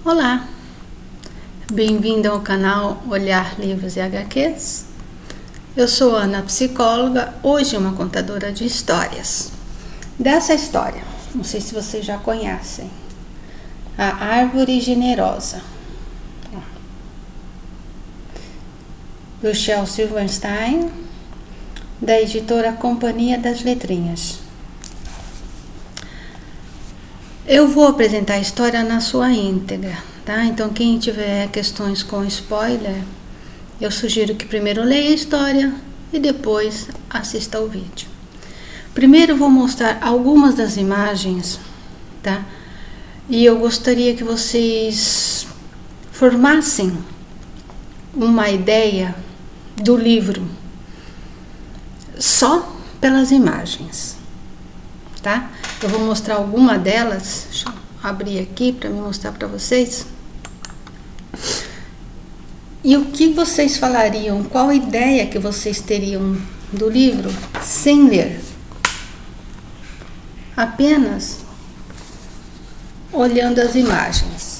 Olá, bem-vindo ao canal Olhar Livros e HQs. Eu sou Ana, psicóloga, hoje uma contadora de histórias. Dessa história, não sei se vocês já conhecem, A Árvore Generosa, do Shel Silverstein, da editora Companhia das Letrinhas. Eu vou apresentar a história na sua íntegra, tá? Então, quem tiver questões com spoiler, eu sugiro que primeiro leia a história e depois assista ao vídeo. Primeiro, vou mostrar algumas das imagens, tá? E eu gostaria que vocês formassem uma ideia do livro só pelas imagens, tá? Eu vou mostrar alguma delas. Deixa eu abrir aqui para me mostrar para vocês. E o que vocês falariam? Qual a ideia que vocês teriam do livro sem ler? Apenas olhando as imagens.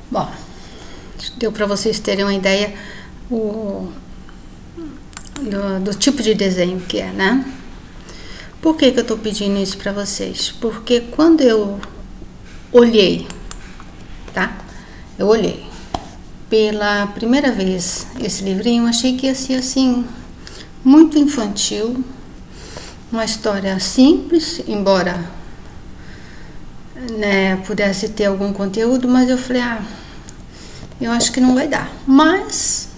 Bom, deu para vocês terem uma ideia do tipo de desenho que é, né? Por que eu estou pedindo isso para vocês? Porque quando eu olhei, tá? Eu olhei pela primeira vez esse livrinho, achei que ia ser assim, muito infantil, uma história simples, embora pudesse ter algum conteúdo, mas eu falei, eu acho que não vai dar. Mas,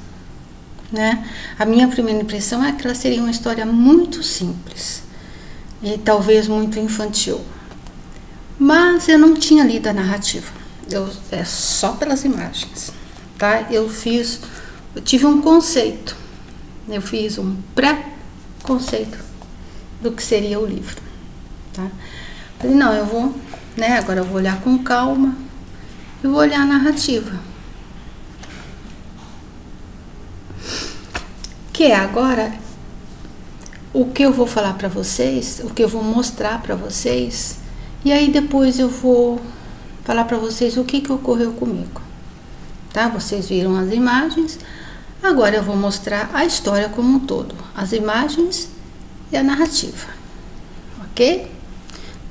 a minha primeira impressão é que ela seria uma história muito simples e talvez muito infantil. Mas eu não tinha lido a narrativa, é só pelas imagens, tá? Eu tive um conceito, eu fiz um pré-conceito do que seria o livro, tá? Falei, não, eu vou, agora eu vou olhar com calma e vou olhar a narrativa. Que é agora o que eu vou falar para vocês, o que eu vou mostrar para vocês, e aí depois eu vou falar para vocês o que ocorreu comigo, tá? Vocês viram as imagens, agora eu vou mostrar a história como um todo, as imagens e a narrativa, ok?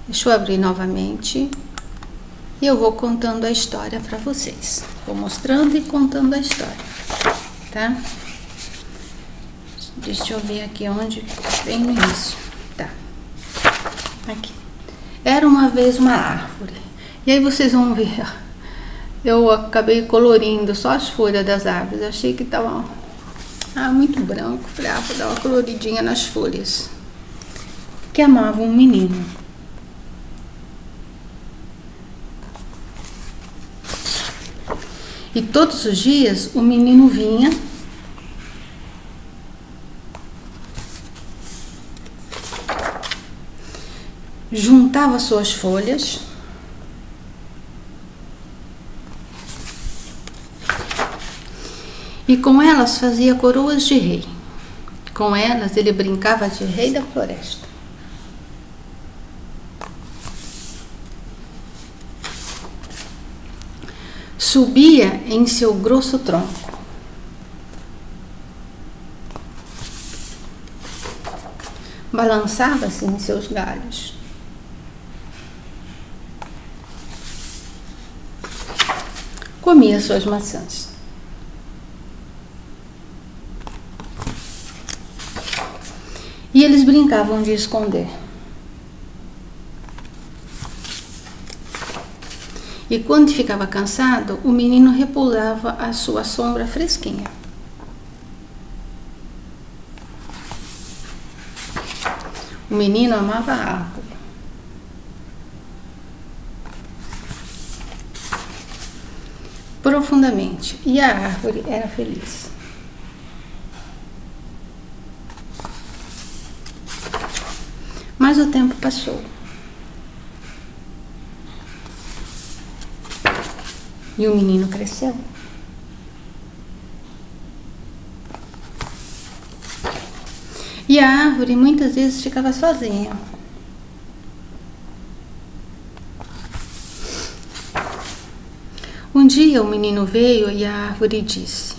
Deixa eu abrir novamente e eu vou contando a história para vocês. Vou mostrando e contando a história, tá? Deixa eu ver aqui onde vem no início. Tá. Aqui. Era uma vez uma árvore. E aí vocês vão ver, eu acabei colorindo só as folhas das árvores. Eu achei que tava muito branco. Falei, vou dar uma coloridinha nas folhas. Que amava um menino. E todos os dias o menino vinha juntava suas folhas e com elas fazia coroas de rei. Com elas ele brincava de rei da floresta. Subia em seu grosso tronco. Balançava-se em seus galhos. Comia suas maçãs. E eles brincavam de esconder. E quando ficava cansado, o menino repousava a sua sombra fresquinha. O menino amava a árvore. profundamente, e a árvore era feliz. Mas o tempo passou. E o menino cresceu. E a árvore muitas vezes ficava sozinha. Um dia o menino veio e a árvore disse: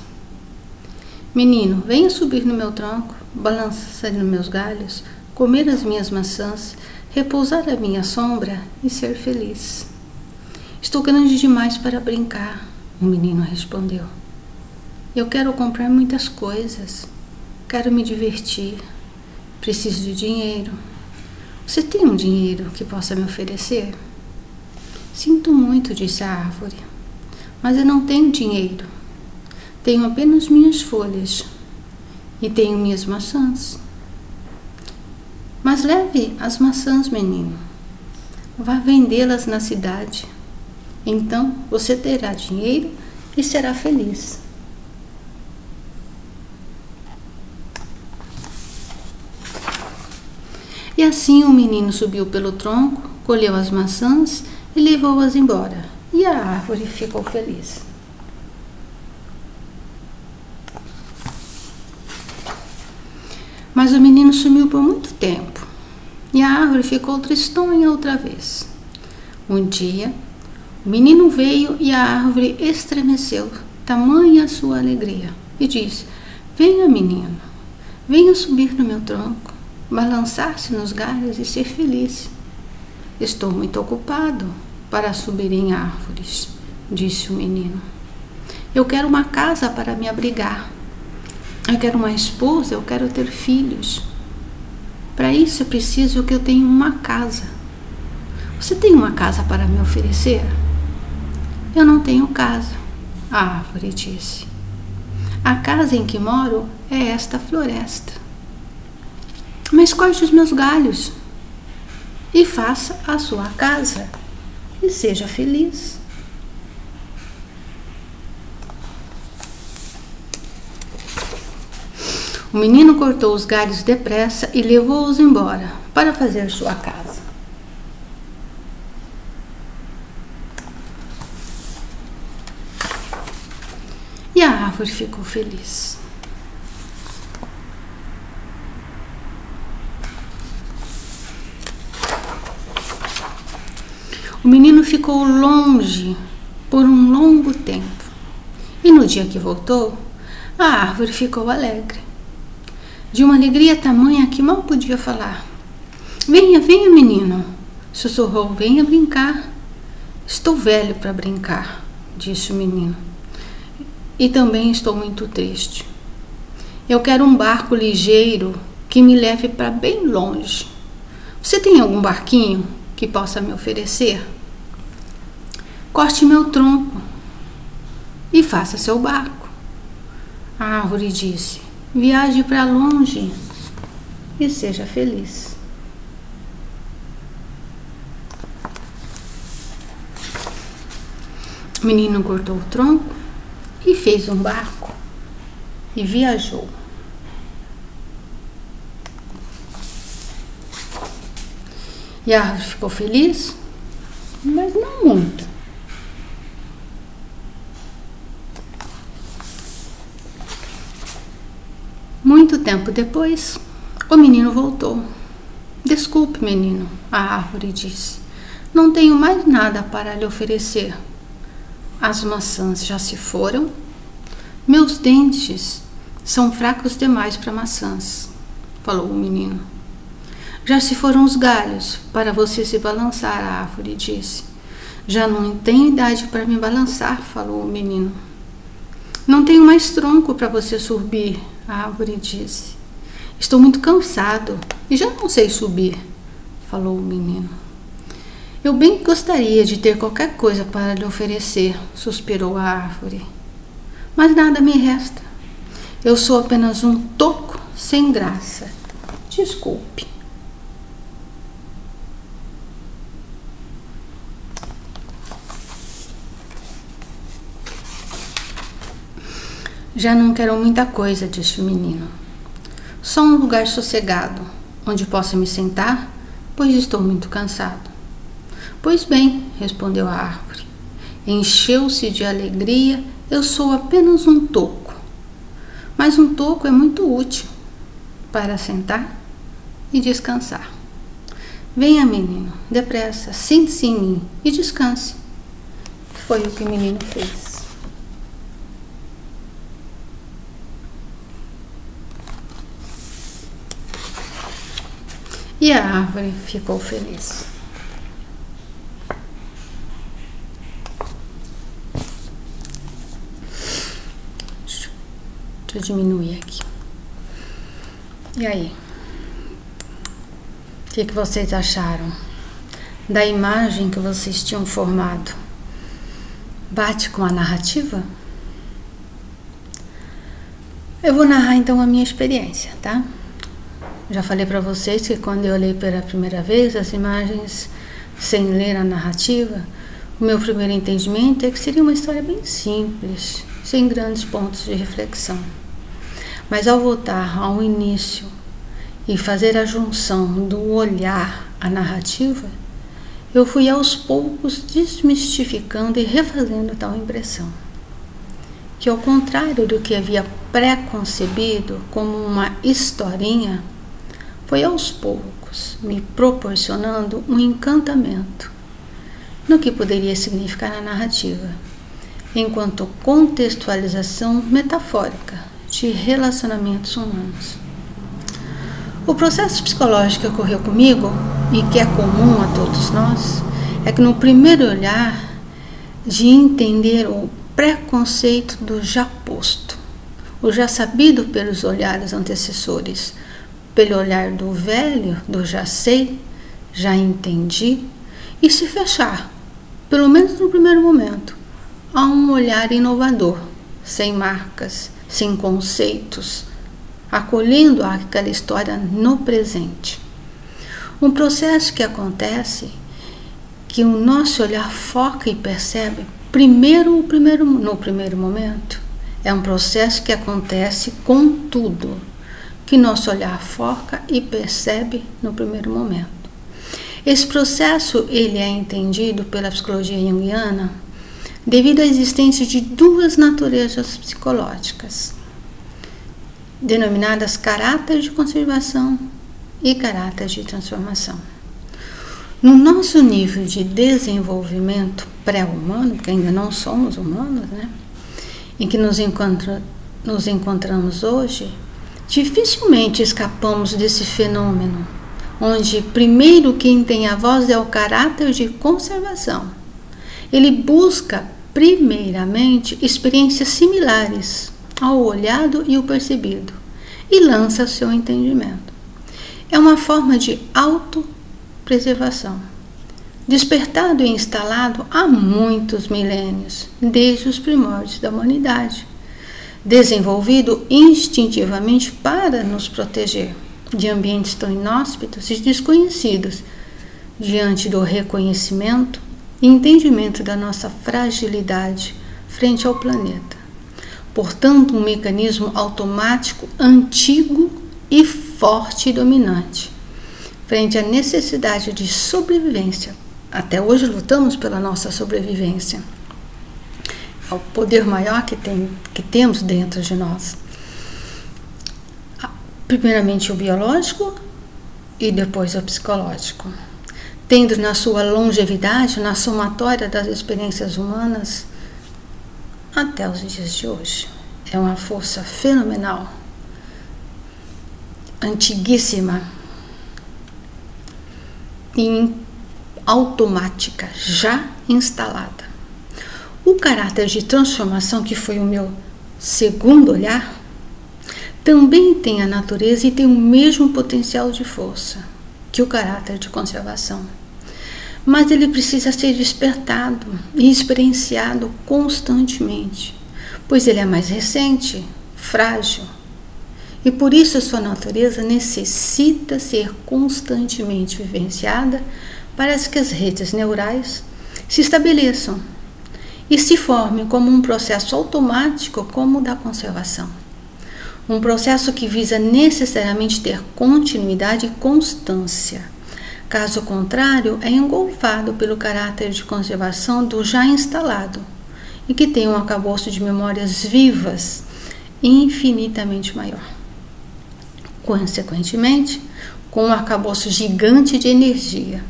Menino, venha subir no meu tronco, balançar nos meus galhos, comer as minhas maçãs, repousar à minha sombra e ser feliz. Estou grande demais para brincar, o menino respondeu. Eu quero comprar muitas coisas, quero me divertir, preciso de dinheiro. Você tem um dinheiro que possa me oferecer? Sinto muito, disse a árvore, mas eu não tenho dinheiro. Tenho apenas minhas folhas e tenho minhas maçãs. Mas leve as maçãs, menino. Vá vendê-las na cidade. Então você terá dinheiro e será feliz. E assim o menino subiu pelo tronco, colheu as maçãs e levou-as embora. E a árvore ficou feliz. Mas o menino sumiu por muito tempo. E a árvore ficou tristonha outra vez. Um dia, o menino veio e a árvore estremeceu, tamanha a sua alegria, e disse: Venha, menino, venha subir no meu tronco, balançar-se nos galhos e ser feliz. Estou muito ocupado para subir em árvores, disse o menino. Eu quero uma casa para me abrigar. Eu quero uma esposa, eu quero ter filhos. Para isso é preciso que eu tenha uma casa. Você tem uma casa para me oferecer? Eu não tenho casa, a árvore disse. A casa em que moro é esta floresta. Mas corte os meus galhos e faça a sua casa e seja feliz. O menino cortou os galhos depressa e levou-os embora para fazer sua casa. E a árvore ficou feliz. O menino ficou longe por um longo tempo. E no dia que voltou, a árvore ficou alegre. De uma alegria tamanha que mal podia falar. Venha, venha, menino, sussurrou, venha brincar. Estou velho para brincar, disse o menino. E também estou muito triste. Eu quero um barco ligeiro que me leve para bem longe. Você tem algum barquinho que possa me oferecer? Corte meu tronco e faça seu barco. A árvore disse: Viaje para longe e seja feliz. O menino cortou o tronco e fez um barco e viajou. E a árvore ficou feliz, mas não muito. Muito tempo depois, o menino voltou. Desculpe, menino, a árvore disse. Não tenho mais nada para lhe oferecer. As maçãs já se foram. Meus dentes são fracos demais para maçãs, falou o menino. Já se foram os galhos para você se balançar, a árvore disse. Já não tenho idade para me balançar, falou o menino. Não tenho mais tronco para você subir, a árvore disse. Estou muito cansado e já não sei subir, falou o menino. Eu bem gostaria de ter qualquer coisa para lhe oferecer, suspirou a árvore. Mas nada me resta. Eu sou apenas um toco sem graça. Desculpe. Já não quero muita coisa, disse o menino. Só um lugar sossegado, onde possa me sentar, pois estou muito cansado. Pois bem, respondeu a árvore. Encheu-se de alegria, eu sou apenas um toco. Mas um toco é muito útil para sentar e descansar. Venha, menino, depressa, sente-se em mim e descanse. Foi o que o menino fez. E a árvore ficou feliz. Deixa eu diminuir aqui. E aí? O que vocês acharam da imagem que vocês tinham formado? Bate com a narrativa? Eu vou narrar então a minha experiência, tá? Já falei para vocês que quando eu olhei pela primeira vez as imagens sem ler a narrativa, o meu primeiro entendimento é que seria uma história bem simples, sem grandes pontos de reflexão. Mas ao voltar ao início e fazer a junção do olhar à narrativa, eu fui aos poucos desmistificando e refazendo tal impressão. Que ao contrário do que havia pré-concebido como uma historinha, foi aos poucos me proporcionando um encantamento no que poderia significar a narrativa, enquanto contextualização metafórica de relacionamentos humanos. O processo psicológico que ocorreu comigo, e que é comum a todos nós, é que no primeiro olhar, de entender o preconceito do já posto, o já sabido pelos olhares antecessores, pelo olhar do velho, do já sei, já entendi, e se fechar, pelo menos no primeiro momento, a um olhar inovador, sem marcas, sem conceitos, acolhendo aquela história no presente. Um processo que acontece, que o nosso olhar foca e percebe no primeiro momento, é um processo que acontece com tudo, que nosso olhar foca e percebe no primeiro momento. Esse processo ele é entendido pela psicologia junguiana devido à existência de duas naturezas psicológicas, denominadas caráter de conservação e caráter de transformação. No nosso nível de desenvolvimento pré-humano, porque ainda não somos humanos, em que nos encontramos hoje, dificilmente escapamos desse fenômeno, onde primeiro quem tem a voz é o caráter de conservação. Ele busca primeiramente experiências similares ao olhado e o percebido e lança seu entendimento. É uma forma de autopreservação, despertado e instalado há muitos milênios, desde os primórdios da humanidade, desenvolvido instintivamente para nos proteger de ambientes tão inóspitos e desconhecidos, diante do reconhecimento e entendimento da nossa fragilidade frente ao planeta. Portanto, um mecanismo automático antigo e forte e dominante, frente à necessidade de sobrevivência. Até hoje lutamos pela nossa sobrevivência. É o poder maior que temos dentro de nós. Primeiramente o biológico e depois o psicológico. Tendo na sua longevidade, na somatória das experiências humanas, até os dias de hoje. É uma força fenomenal, antiguíssima e automática, já instalada. O caráter de transformação, que foi o meu segundo olhar, também tem a natureza e tem o mesmo potencial de força que o caráter de conservação. Mas ele precisa ser despertado e experienciado constantemente, pois ele é mais recente, frágil, e por isso a sua natureza necessita ser constantemente vivenciada para que as redes neurais se estabeleçam e se formem como um processo automático como o da conservação. Um processo que visa necessariamente ter continuidade e constância, Caso contrário, é engolfado pelo caráter de conservação do já instalado e que tem um arcabouço de memórias vivas infinitamente maior. Consequentemente, com um arcabouço gigante de energia.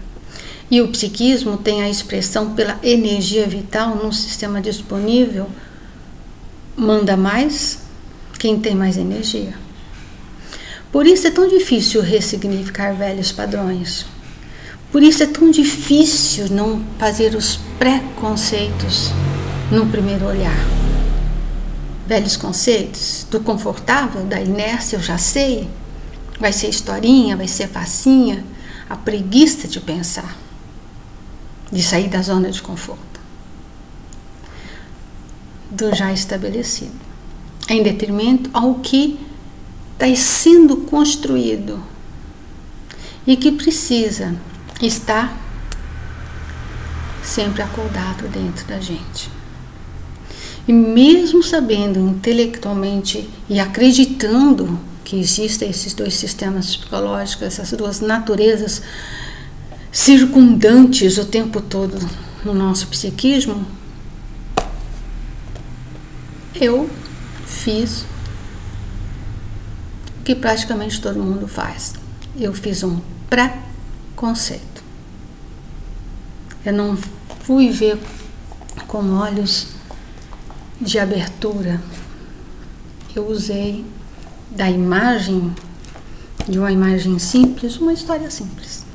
E o psiquismo tem a expressão pela energia vital num sistema disponível, manda mais quem tem mais energia. Por isso é tão difícil ressignificar velhos padrões. Por isso é tão difícil não fazer os preconceitos no primeiro olhar. Velhos conceitos do confortável, da inércia, eu já sei, vai ser historinha, vai ser facinha, a preguiça de pensar, de sair da zona de conforto, do já estabelecido, em detrimento ao que está sendo construído e que precisa estar sempre acordado dentro da gente. E mesmo sabendo intelectualmente e acreditando que existem esses dois sistemas psicológicos, essas duas naturezas circundantes o tempo todo no nosso psiquismo, eu fiz o que praticamente todo mundo faz. Eu fiz um preconceito. Eu não fui ver com olhos de abertura. Eu usei da imagem, de uma imagem simples, uma história simples.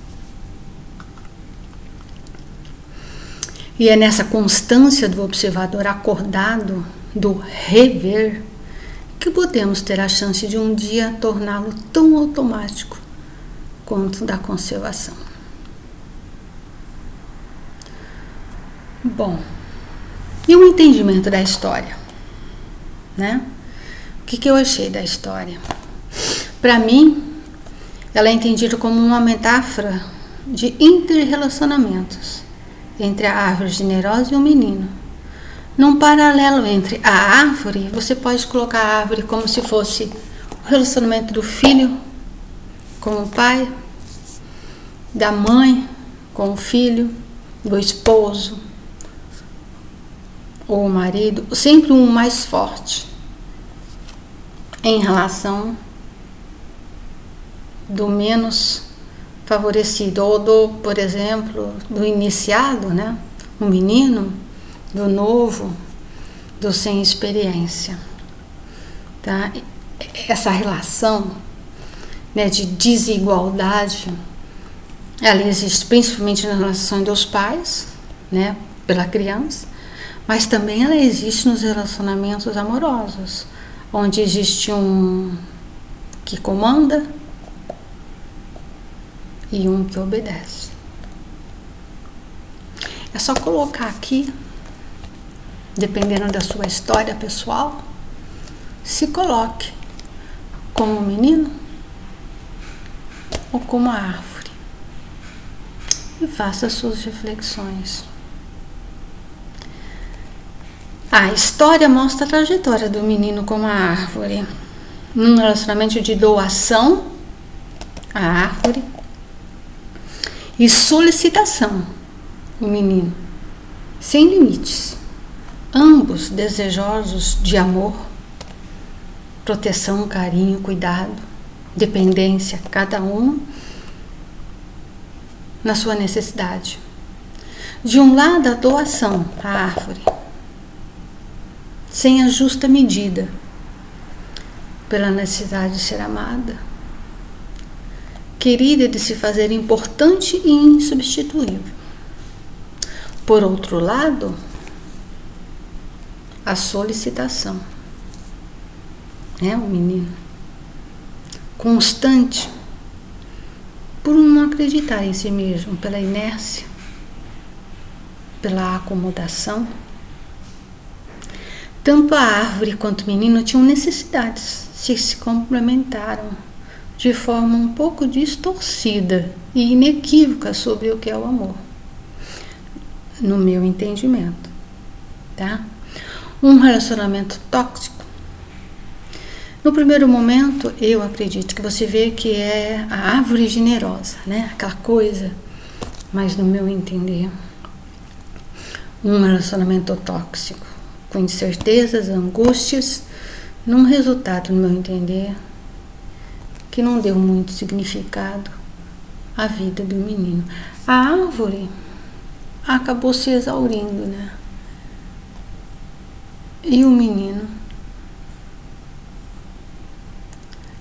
E é nessa constância do observador acordado, do rever, que podemos ter a chance de um dia torná-lo tão automático quanto da conservação. Bom, e o entendimento da história, né? O que eu achei da história? Para mim, ela é entendida como uma metáfora de interrelacionamentos entre a árvore generosa e o menino. Num paralelo entre a árvore, você pode colocar a árvore como se fosse o relacionamento do filho com o pai, da mãe com o filho, do esposo ou o marido, sempre um mais forte em relação do menos favorecido, ou do, por exemplo, do iniciado, né? O menino, do novo, do sem experiência, tá? Essa relação, né, de desigualdade, ela existe principalmente na relação dos pais, né, pela criança, mas também ela existe nos relacionamentos amorosos, onde existe um que comanda e um que obedece. É só colocar aqui, dependendo da sua história pessoal, se coloque como menino ou como a árvore e faça suas reflexões. A história mostra a trajetória do menino como a árvore, num relacionamento de doação à árvore e solicitação, o menino, sem limites, ambos desejosos de amor, proteção, carinho, cuidado, dependência, cada um na sua necessidade. De um lado, a doação à árvore, sem a justa medida, pela necessidade de ser amada, querida, de se fazer importante e insubstituível. Por outro lado, a solicitação, né, o menino, constante, por não acreditar em si mesmo, pela inércia, pela acomodação. Tanto a árvore quanto o menino tinham necessidades, se complementaram de forma um pouco distorcida e inequívoca sobre o que é o amor, no meu entendimento, tá? Um relacionamento tóxico No primeiro momento, eu acredito que você vê que é a árvore generosa, né? Aquela coisa, mas no meu entender, um relacionamento tóxico, com incertezas, angústias, num resultado, no meu entender, que não deu muito significado à vida do menino. A árvore acabou se exaurindo, né? E o menino,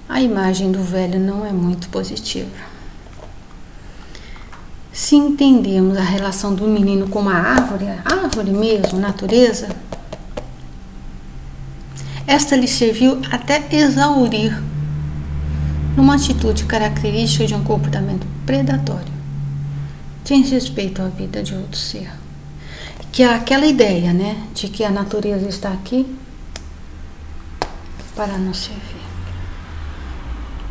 a imagem do velho não é muito positiva. Se entendemos a relação do menino com a árvore mesmo, natureza, esta lhe serviu até exaurir numa atitude característica de um comportamento predatório, sem respeito à vida de outro ser. Que é aquela ideia, né, de que a natureza está aqui para nos servir.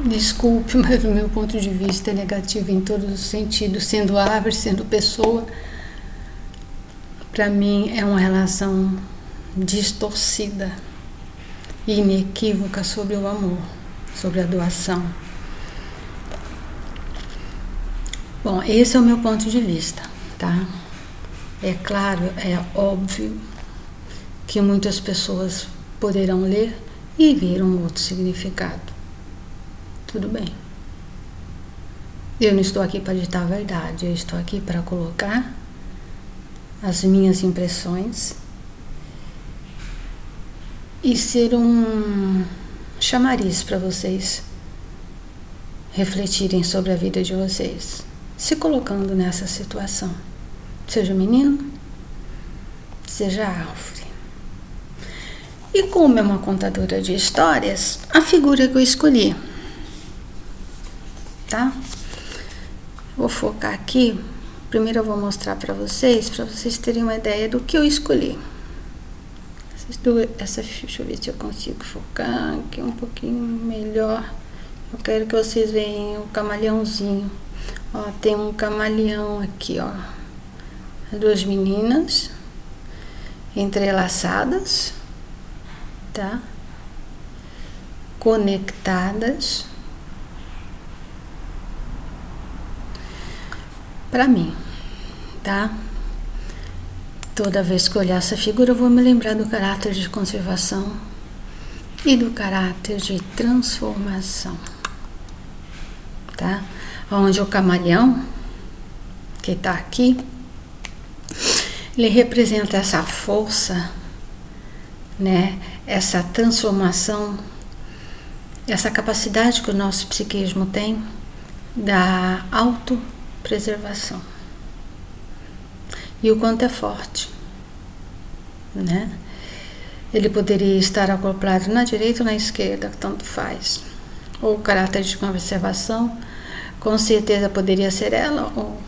Desculpe, mas o meu ponto de vista é negativo em todos os sentidos, sendo árvore, sendo pessoa. Para mim é uma relação distorcida e inequívoca sobre o amor, sobre a doação. Bom, esse é o meu ponto de vista, tá? É claro, é óbvio que muitas pessoas poderão ler e ver um outro significado. Tudo bem. Eu não estou aqui para ditar a verdade, eu estou aqui para colocar as minhas impressões e ser um chamariz para vocês refletirem sobre a vida de vocês, se colocando nessa situação. Seja menino, seja árvore. E como é uma contadora de histórias, a figura que eu escolhi, tá? Vou focar aqui. Primeiro eu vou mostrar para vocês terem uma ideia do que eu escolhi. Deixa eu ver se eu consigo focar aqui um pouquinho melhor. Eu quero que vocês vejam o camaleãozinho. Ó, tem um camaleão aqui, ó. Duas meninas entrelaçadas, tá? Conectadas. Para mim, tá? Toda vez que eu olhar essa figura, eu vou me lembrar do caráter de conservação e do caráter de transformação, tá? Onde o camaleão, que tá aqui, ele representa essa força, né? Essa transformação, essa capacidade que o nosso psiquismo tem da autopreservação. E o quanto é forte, né? Ele poderia estar acoplado na direita ou na esquerda, tanto faz. Ou o caráter de conservação, com certeza poderia ser ela ou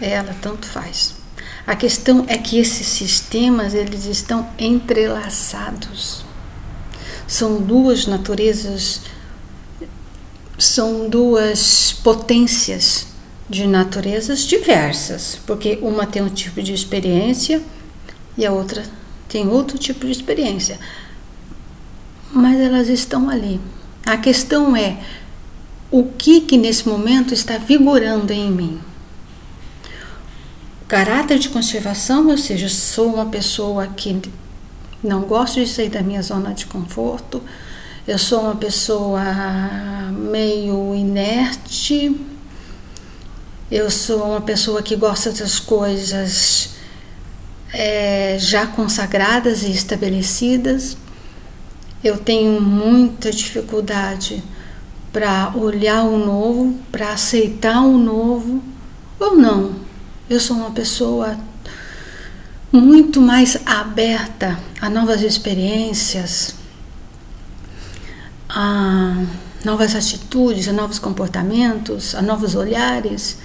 ela, tanto faz. A questão é que esses sistemas, eles estão entrelaçados. São duas naturezas, são duas potências de naturezas diversas, porque uma tem um tipo de experiência e a outra tem outro tipo de experiência, mas elas estão ali. A questão é o que nesse momento está vigorando em mim. Caráter de conservação, ou seja, sou uma pessoa que não gosto de sair da minha zona de conforto, eu sou uma pessoa meio inerte, eu sou uma pessoa que gosta das coisas já consagradas e estabelecidas. Eu tenho muita dificuldade para olhar o novo, para aceitar o novo, ou não. Eu sou uma pessoa muito mais aberta a novas experiências, a novas atitudes, a novos comportamentos, a novos olhares.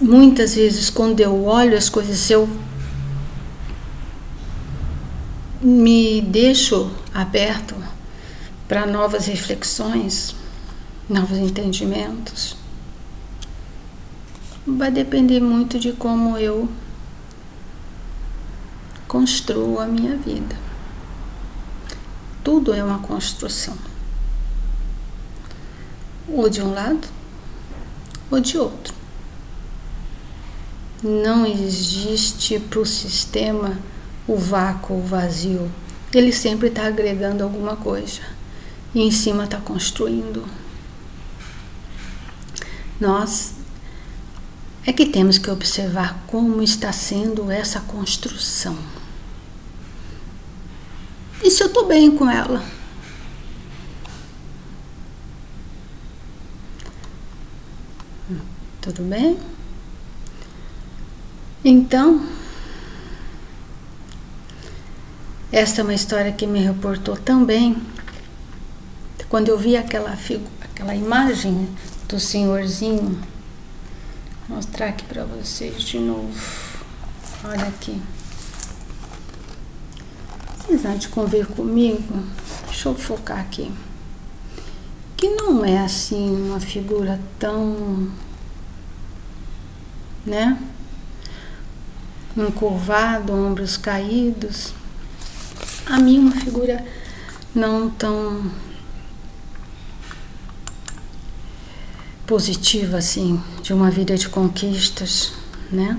Muitas vezes, quando eu olho as coisas, eu me deixo aberto para novas reflexões, novos entendimentos. Vai depender muito de como eu construo a minha vida. Tudo é uma construção. Ou de um lado, ou de outro. Não existe para o sistema o vácuo, o vazio. Ele sempre está agregando alguma coisa. E em cima está construindo. Nós é que temos que observar como está sendo essa construção. E se eu estou bem com ela? Tudo bem? Então, essa é uma história que me reportou também. Quando eu vi aquela imagem do senhorzinho, vou mostrar aqui para vocês de novo. Olha aqui. Vocês hão de convir comigo? Deixa eu focar aqui. Que não é assim uma figura tão, né? Encurvado, ombros caídos. A mim uma figura não tão positiva assim, de uma vida de conquistas, né?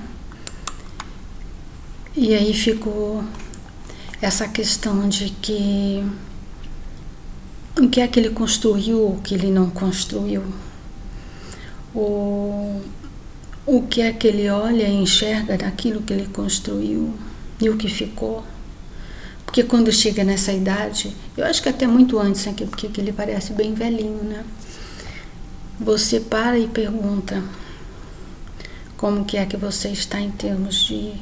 E aí ficou essa questão de que o que é que ele construiu, o que ele não construiu, o que é que ele olha e enxerga daquilo que ele construiu e o que ficou. Porque quando chega nessa idade, eu acho que até muito antes, né, porque ele parece bem velhinho, né? Você para e pergunta como que é que você está em termos de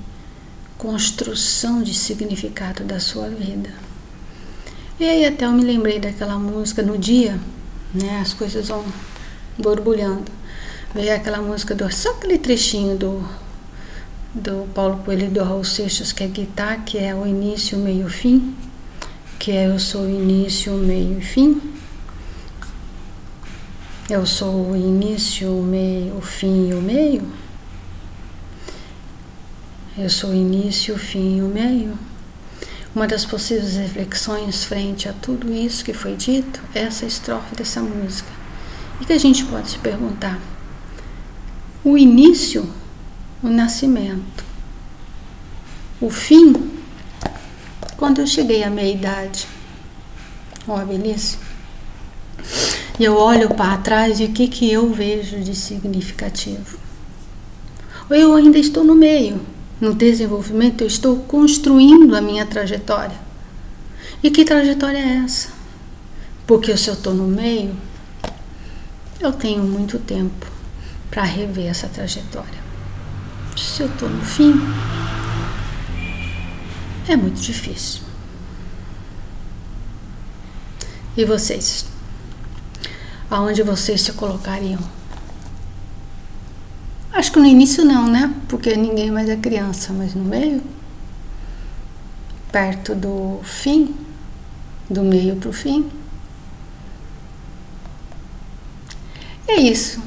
construção de significado da sua vida. E aí até eu me lembrei daquela música No Dia, né? As coisas vão borbulhando. Veio aquela música, só aquele trechinho do Paulo Coelho e do Raul Seixas, que é guitarra, que é o início, o meio e o fim, que é eu sou o início, o meio e fim. Eu sou o início, o meio, o fim e o meio. Eu sou o início, o fim e o meio. Uma das possíveis reflexões frente a tudo isso que foi dito é essa estrofe dessa música. E que a gente pode se perguntar: o início, o nascimento. O fim, quando eu cheguei à meia-idade. Ó, beleza? E eu olho para trás e o que eu vejo de significativo? Ou eu ainda estou no meio, no desenvolvimento, eu estou construindo a minha trajetória. E que trajetória é essa? Porque se eu estou no meio, eu tenho muito tempo para rever essa trajetória. Se eu estou no fim, é muito difícil. E vocês? Aonde vocês se colocariam? Acho que no início não, né? Porque ninguém mais é criança, mas no meio? Perto do fim? Do meio para o fim? É isso.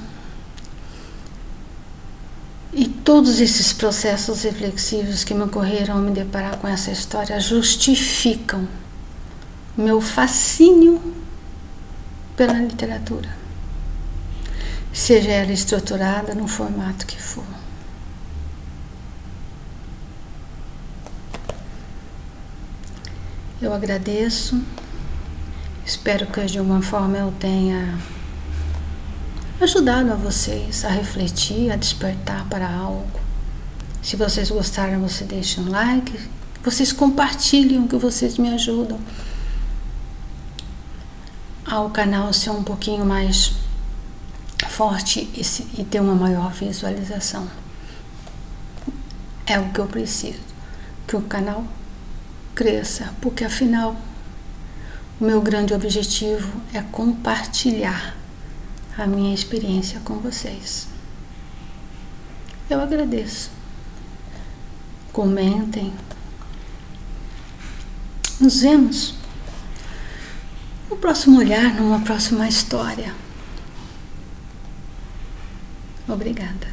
E todos esses processos reflexivos que me ocorreram ao me deparar com essa história justificam meu fascínio pela literatura, seja ela estruturada no formato que for. Eu agradeço, espero que de uma forma eu tenha ajudado a vocês a refletir, a despertar para algo. Se vocês gostaram, você deixa um like, vocês compartilham, que vocês me ajudam ao canal ser um pouquinho mais forte e ter uma maior visualização. É o que eu preciso, que o canal cresça, porque afinal o meu grande objetivo é compartilhar a minha experiência com vocês. Eu agradeço. Comentem. Nos vemos no próximo olhar, numa próxima história. Obrigada.